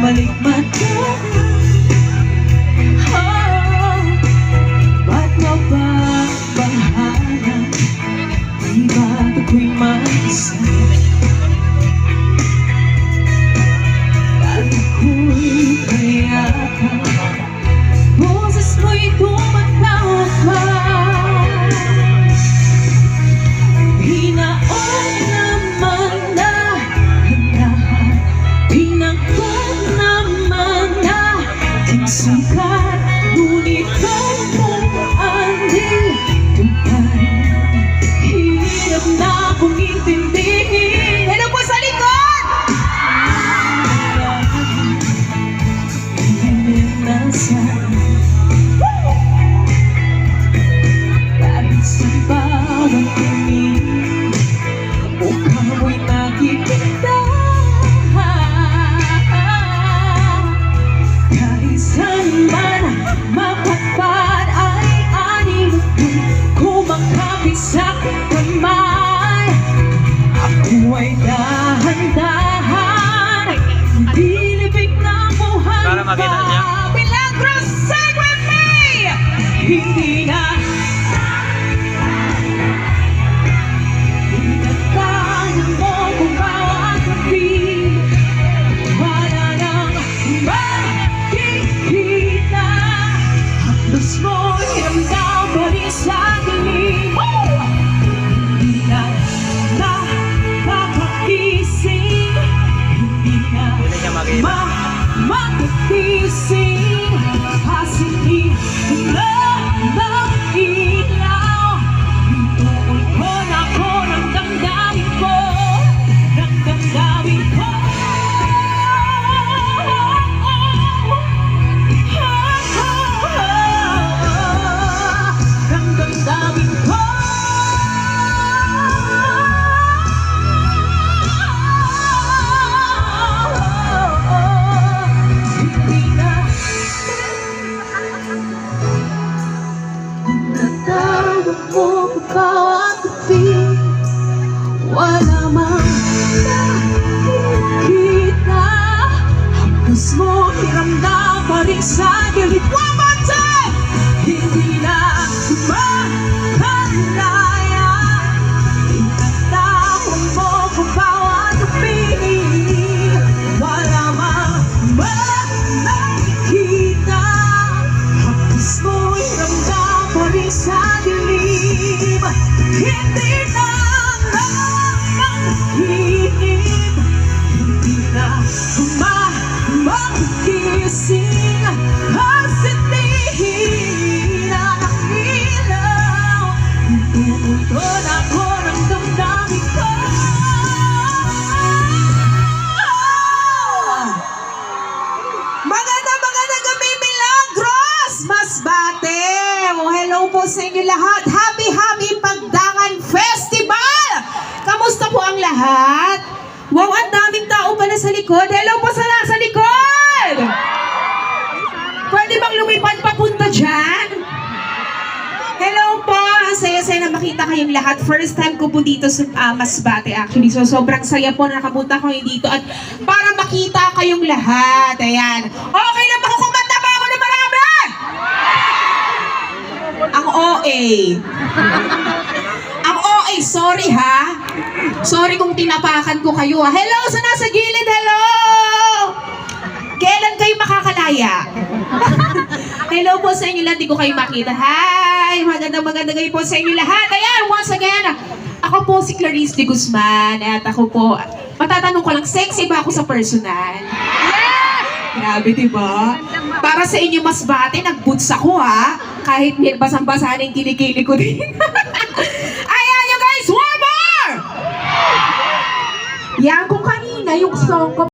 bumalik mata. Oh, ba't mo ba bahala? Di ba't ako'y mag-isa? At ako'y payapa, boses mo'y tumatawag pa. Hinaon naman na ang lahat, pinagpag naman na aking sikat, ngunit kamuan din kung parang hirap na akong intindihin. Hello po sa likod! Hindi nasa parang sa bawat tingin, mukha mo'y nakikita. Kahit saan man mapagpad ay aning kumakapit sa kamay. Ako ay dahan-dahan, hindi libig na buhay Para makita niya. Milagros, sing with me! Hindi na hinatahan mo kung bawat gabi. Wala nang makikita, haplos mo'y ramdam pa rin sa dilim. Hindi na nakakagising, hindi na Hindi niya makita. makagising, kasi na ilaw. Tukoy ko na ko ng damdamin ko, ng damdamin ko. Ng damdamin ko. Hindi na natawag mo bawat gabi. Wala mang nakikita, haplos mo hiramdam pa rin sa gilid. One more time! Hindi na makalaya, tinatawag mo kung bawat gabi. Wala mang nakikita, haplos mo hiramdam pa rin sa dilim. Hindi na makikinig, hindi na makigising, kasi tihina ng ilaw. Tumutugon ako ng damdamin ko. Magandang gabi, Milagros! Masbate! Oh, hello po sa inyo lahat. Happy Pagdangan Festival! Kamusta po ang lahat? Wow, ang daming tao pala sa likod. Hello po sa nasa likod! Pwede bang lumipad papunta dyan? Hello po! Ang saya-saya na makita kayong lahat. First time ko po dito sa Masbate actually. So sobrang saya po na nakapunta ko dito at para makita kayong lahat. Ayan. Okay na ba? Kumanta ba ako na marami? Ang OA. Ang OA, sorry ha. Sorry kung tinapakan ko kayo ha. Hello sa nasa gilid, hello! Kailan kayo makakalaya? Hello po sa inyo lahat, di ko kayo makita. Hi! Magandang gabi po sa inyo lahat. Ayan, once again, ako po si Clarice de Guzman. At ako po, matatanong ko lang, sexy ba ako sa personal? Grabe, diba? Para sa inyo Masbate, nag-boots ako ha. Kahit basang-basa na yung kilikili ko din. Ayan, you guys, one more! Yan ko kanina, yung song ko.